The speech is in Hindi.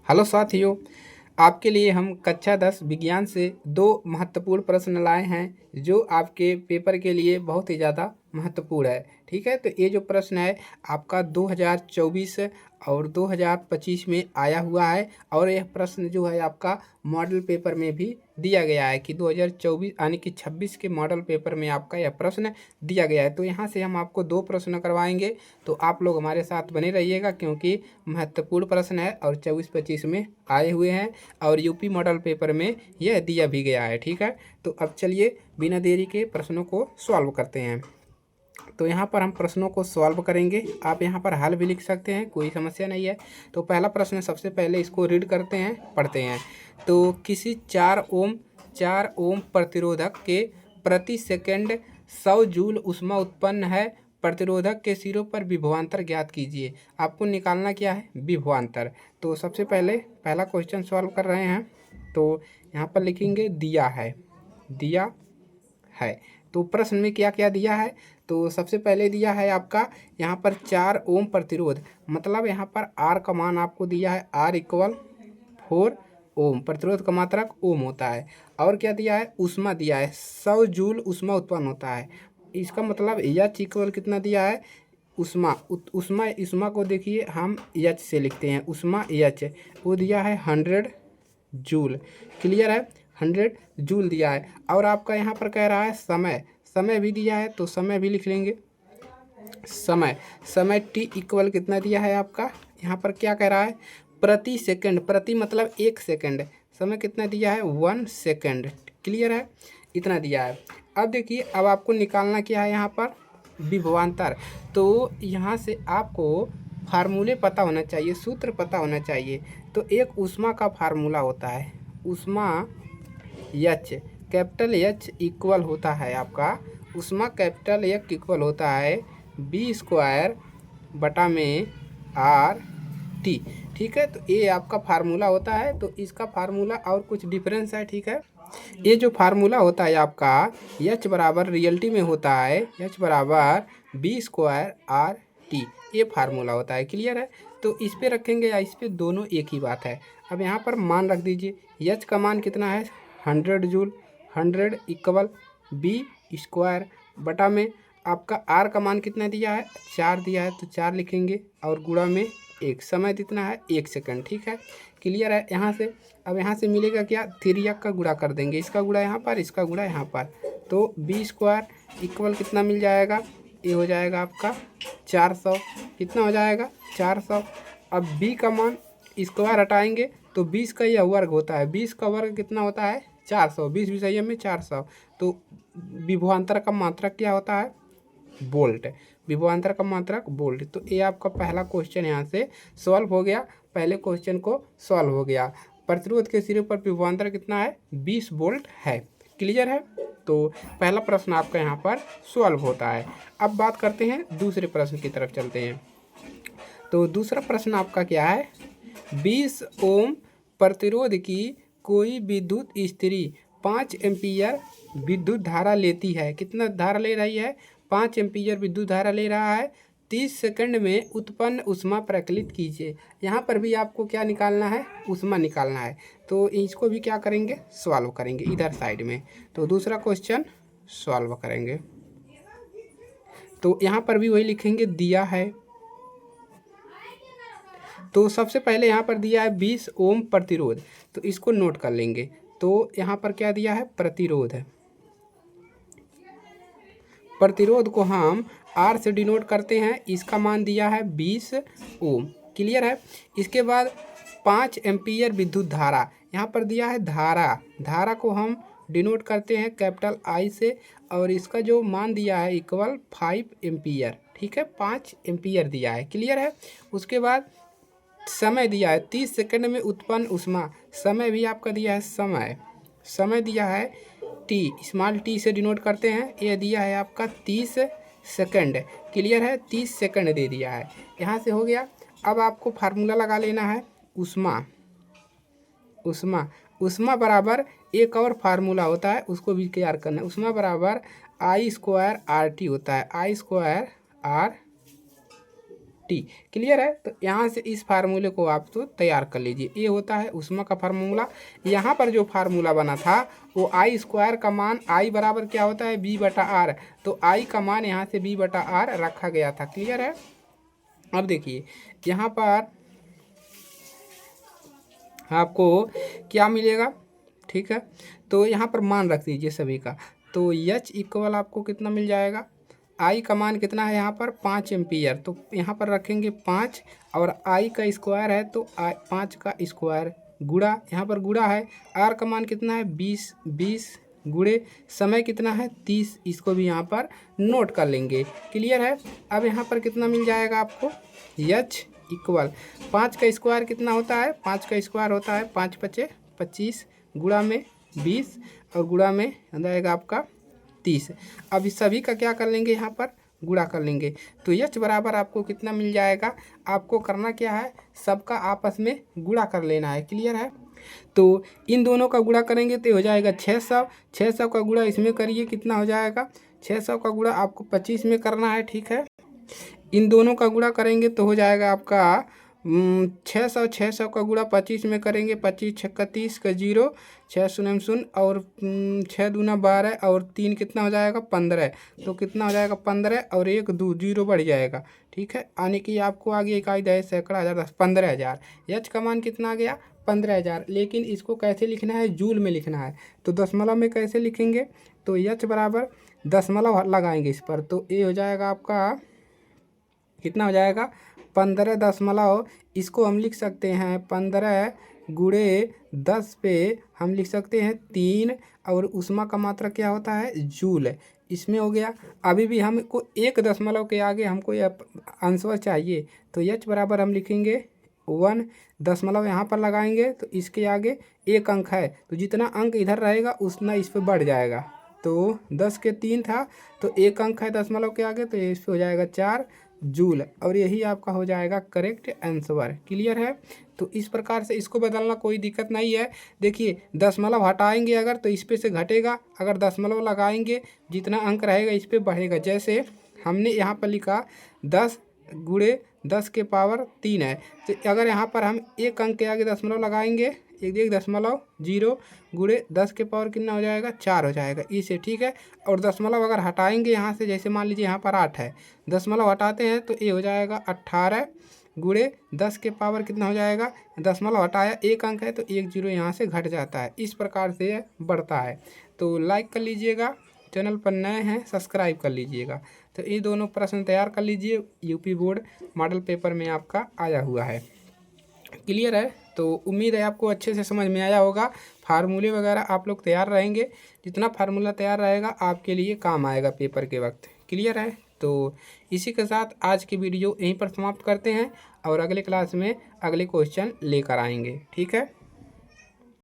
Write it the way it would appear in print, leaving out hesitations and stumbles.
हेलो साथियों, आपके लिए हम कक्षा 10 विज्ञान से दो महत्वपूर्ण प्रश्न लाए हैं जो आपके पेपर के लिए बहुत ही ज़्यादा महत्वपूर्ण है। ठीक है, तो ये जो प्रश्न है आपका 2024 और 2025 में आया हुआ है और यह प्रश्न जो है आपका मॉडल पेपर में भी दिया गया है कि 2024 यानी कि 26 के मॉडल पेपर में आपका यह प्रश्न दिया गया है। तो यहाँ से हम आपको दो प्रश्न करवाएंगे, तो आप लोग हमारे साथ बने रहिएगा क्योंकि महत्वपूर्ण प्रश्न है और 24-25 में आए हुए हैं और यूपी मॉडल पेपर में यह दिया भी गया है। ठीक है, तो अब चलिए बिना देरी के प्रश्नों को सॉल्व करते हैं। तो यहाँ पर हम प्रश्नों को सॉल्व करेंगे, आप यहाँ पर हल भी लिख सकते हैं, कोई समस्या नहीं है। तो पहला प्रश्न सबसे पहले इसको रीड करते हैं, पढ़ते हैं। तो किसी 4 ओम प्रतिरोधक के प्रति सेकंड 100 जूल ऊष्मा उत्पन्न है। प्रतिरोधक के सिरों पर विभवांतर ज्ञात कीजिए। आपको निकालना क्या है? विभवांतर। तो सबसे पहले पहला क्वेश्चन सॉल्व कर रहे हैं। तो यहाँ पर लिखेंगे दिया है। तो प्रश्न में क्या क्या दिया है? तो सबसे पहले दिया है आपका यहाँ पर 4 ओम प्रतिरोध, मतलब यहाँ पर आर का मान आपको दिया है, आर इक्वल 4 ओम। प्रतिरोध का मात्रक ओम होता है। और क्या दिया है? ऊष्मा दिया है, 100 जूल ऊष्मा उत्पन्न होता है। इसका मतलब एच इक्वल कितना दिया है? ऊष्मा ऊष्मा को देखिए हम एच से लिखते हैं, ऊष्मा एच वो दिया है 100 जूल। क्लियर है, 100 जूल दिया है। और आपका यहाँ पर कह रहा है समय भी दिया है, तो समय भी लिख लेंगे। समय टी इक्वल कितना दिया है आपका? यहाँ पर क्या कह रहा है? प्रति सेकंड, प्रति मतलब 1 सेकंड, समय कितना दिया है? 1 सेकंड। क्लियर है, इतना दिया है। अब देखिए, अब आपको निकालना क्या है यहाँ पर? विभवांतर। तो यहाँ से आपको फार्मूले पता होना चाहिए, सूत्र पता होना चाहिए। तो एक ऊष्मा का फार्मूला होता है, ऊष्मा एच, कैपिटल एच इक्वल होता है आपका, ऊष्मा कैपिटल एच इक्वल होता है B² बटा में आर टी। ठीक है, तो ये आपका फार्मूला होता है। तो इसका फार्मूला और कुछ डिफरेंस है। ठीक है, ये जो फार्मूला होता है आपका एच बराबर रियलिटी में होता है एच बराबर B² आर टी, ये फार्मूला होता है। क्लियर है, तो इस पे रखेंगे या इस पे, दोनों एक ही बात है। अब यहाँ पर मान रख दीजिए, एच का मान कितना है? 100 जूल। 100 इक्वल B² बटा में आपका आर का मान कितना दिया है? 4 दिया है, तो 4 लिखेंगे और गुणा में 1। समय कितना है? 1 सेकंड। ठीक है, क्लियर है। यहाँ से अब यहाँ से मिलेगा क्या? 3 का गुणा कर देंगे, इसका गुणा यहाँ पर, इसका गुणा यहाँ पर। तो B² इक्वल कितना मिल जाएगा? ये हो जाएगा आपका 400। कितना हो जाएगा? 400। अब B का मान स्क्वायर हटाएंगे तो 20 का यह वर्ग होता है, 20 का वर्ग कितना होता है? 400। 20 विषय में 400। तो विभवांतर का मात्रक क्या होता है? वोल्ट। विभवांतर का मात्रक वोल्ट। तो ये आपका पहला क्वेश्चन यहाँ से सॉल्व हो गया, पहले क्वेश्चन को सॉल्व हो गया। प्रतिरोध के सिरे पर विभवांतर कितना है? 20 वोल्ट है। क्लियर है, तो पहला प्रश्न आपका यहाँ पर सॉल्व होता है। अब बात करते हैं दूसरे प्रश्न की तरफ चलते हैं। तो दूसरा प्रश्न आपका क्या है? 20 ओम प्रतिरोध की कोई विद्युत स्त्री 5 एम्पीयर विद्युत धारा लेती है। कितना धारा ले रही है? 5 एम्पीयर विद्युत धारा ले रहा है। 30 सेकंड में उत्पन्न ऊष्मा प्रकलित कीजिए। यहाँ पर भी आपको क्या निकालना है? ऊष्मा निकालना है। तो इसको भी क्या करेंगे? सॉल्व करेंगे इधर साइड में। तो दूसरा क्वेश्चन सॉल्व करेंगे। तो यहाँ पर भी वही लिखेंगे, दिया है। तो सबसे पहले यहाँ पर दिया है 20 ओम प्रतिरोध, तो इसको नोट कर लेंगे। तो यहाँ पर क्या दिया है? प्रतिरोध है। प्रतिरोध को हम R से डिनोट करते हैं, इसका मान दिया है 20 ओम। क्लियर है, इसके बाद 5 एम्पीयर विद्युत धारा, यहाँ पर दिया है धारा को हम डिनोट करते हैं कैपिटल I से, और इसका जो मान दिया है इक्वल 5 एम्पीयर। ठीक है, 5 एम्पीयर दिया है। क्लियर है, उसके बाद समय दिया है 30 सेकंड में उत्पन्न ऊष्मा, समय भी आपका दिया है, समय दिया है टी, स्मॉल टी से डिनोट करते हैं, ये दिया है आपका 30 सेकंड। क्लियर है, 30 सेकंड दे दिया है। यहाँ से हो गया। अब आपको फार्मूला लगा लेना है, ऊष्मा बराबर एक और फार्मूला होता है, उसको भी तैयार करना है। ऊष्मा बराबर I² RT होता है, I² R टी। क्लियर है। तो यहाँ से इस फार्मूले को आप तो तैयार कर लीजिए। ये होता है ऊष्मा का फार्मूला। यहाँ पर जो फार्मूला बना था वो आई स्क्वायर का मान आई बराबर क्या होता है बी बटा आर, तो आई का मान यहाँ से बी बटा आर रखा गया था। क्लियर है। अब देखिए यहाँ पर आपको क्या मिलेगा, ठीक है। तो यहाँ पर मान रख दीजिए सभी का। तो एच इक्वल आपको कितना मिल जाएगा, आई का मान कितना है यहाँ पर 5 एम्पियर, तो यहाँ पर रखेंगे 5 और आई का स्क्वायर है तो 5 का स्क्वायर गुणा, यहाँ पर गुणा है, आर का मान कितना है 20 गुणे समय कितना है 30, इसको भी यहाँ पर नोट कर लेंगे। क्लियर है। अब यहाँ पर कितना मिल जाएगा आपको, एच इक्वल 5 का स्क्वायर कितना होता है, 5 का स्क्वायर होता है 5 पचे 25 गुणा में 20 और गुणा में जाएगा आपका 30। अब इस सभी का क्या कर लेंगे, यहाँ पर गुणा कर लेंगे। तो एच बराबर आपको कितना मिल जाएगा, आपको करना क्या है, सबका आपस में गुणा कर लेना है। क्लियर है। तो इन दोनों का गुणा करेंगे तो हो जाएगा 600, 600 का गुणा इसमें करिए कितना हो जाएगा, 600 का गुणा आपको 25 में करना है। ठीक है। इन दोनों का गुणा करेंगे तो हो जाएगा आपका 600, 600 का गुणा 25 में करेंगे, 25 छक्का 30 का 0, 6 शून्य शून्य और 6 दूना 12 और 3 कितना हो जाएगा 15, तो कितना हो जाएगा 15 और 1 2 0 बढ़ जाएगा। ठीक है। यानी कि आपको आगे इकाई दहेज सैकड़ा हज़ार 10 15,000। एच का मान कितना आ गया 15,000। लेकिन इसको कैसे लिखना है, जूल में लिखना है। तो दशमलव में कैसे लिखेंगे, तो एच बराबर दशमलव लगाएंगे इस पर, तो ये हो जाएगा आपका कितना हो जाएगा 15 इसको हम लिख सकते हैं 15 गुणे 10 पे हम लिख सकते हैं 3 और ऊष्मा का मात्रा क्या होता है जूल, इसमें हो गया। अभी भी हमको 1 दशमलव के आगे हमको यह आंसर चाहिए, तो एच बराबर हम लिखेंगे 1 दशमलव यहाँ पर लगाएंगे तो इसके आगे 1 अंक है, तो जितना अंक इधर रहेगा उतना इस पर बढ़ जाएगा। तो 10 के 3 था तो 1 अंक है दशमलव के आगे, तो इस पर हो जाएगा 4 जूल और यही आपका हो जाएगा करेक्ट आंसर। क्लियर है। तो इस प्रकार से इसको बदलना कोई दिक्कत नहीं है। देखिए दशमलव हटाएंगे अगर तो इस पे से घटेगा, अगर दशमलव लगाएंगे जितना अंक रहेगा इस पे बढ़ेगा। जैसे हमने यहाँ पर लिखा 10 गुणे 10 के पावर 3 है, तो अगर यहाँ पर हम 1 अंक के आगे दशमलव लगाएंगे 1.0 गुणे 10 के पावर कितना हो जाएगा 4 हो जाएगा इसे। ठीक है। और दशमलव अगर हटाएंगे यहाँ से, जैसे मान लीजिए यहाँ पर 8 है, दशमलव हटाते हैं तो ये हो जाएगा 18 गुणे 10 के पावर कितना हो जाएगा, दशमलव हटाया 1 अंक है तो 1 0 यहाँ से घट जाता है। इस प्रकार से यह बढ़ता है। तो लाइक कर लीजिएगा, चैनल पर नए हैं सब्सक्राइब कर लीजिएगा। तो ये दोनों प्रश्न तैयार कर लीजिए, यूपी बोर्ड मॉडल पेपर में आपका आया हुआ है। क्लियर है। तो उम्मीद है आपको अच्छे से समझ में आया होगा। फार्मूले वगैरह आप लोग तैयार रहेंगे, जितना फार्मूला तैयार रहेगा आपके लिए काम आएगा पेपर के वक्त। क्लियर है। तो इसी के साथ आज की वीडियो यहीं पर समाप्त करते हैं और अगले क्लास में अगले क्वेश्चन लेकर आएंगे। ठीक है।